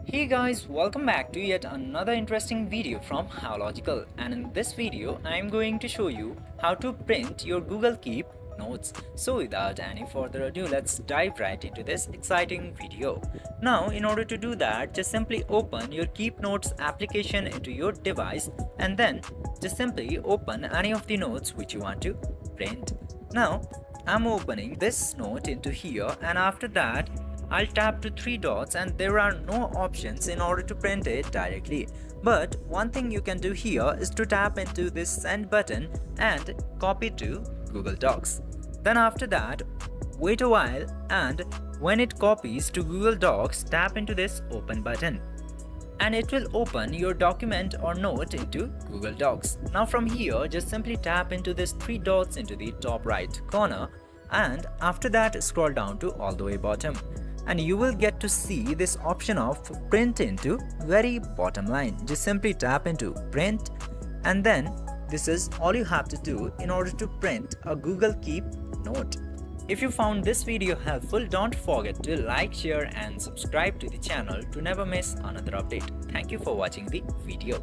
Hey guys, welcome back to yet another interesting video from Howlogical, and in this video I am going to show you how to print your Google Keep notes. So without any further ado, let's dive right into this exciting video. Now in order to do that, just simply open your Keep Notes application into your device and then just simply open any of the notes which you want to print. Now I'm opening this note into here, and after that I'll tap to three dots and there are no options in order to print it directly. But one thing you can do here is to tap into this send button and copy to Google Docs. Then after that, wait a while, and when it copies to Google Docs, tap into this open button and it will open your document or note into Google Docs. Now from here, just simply tap into this three dots into the top right corner, and after that scroll down to all the way bottom, and you will get to see this option of print into very bottom line. Just simply tap into print, and then this is all you have to do in order to print a Google Keep note. If you found this video helpful, don't forget to like, share and subscribe to the channel to never miss another update. Thank you for watching the video.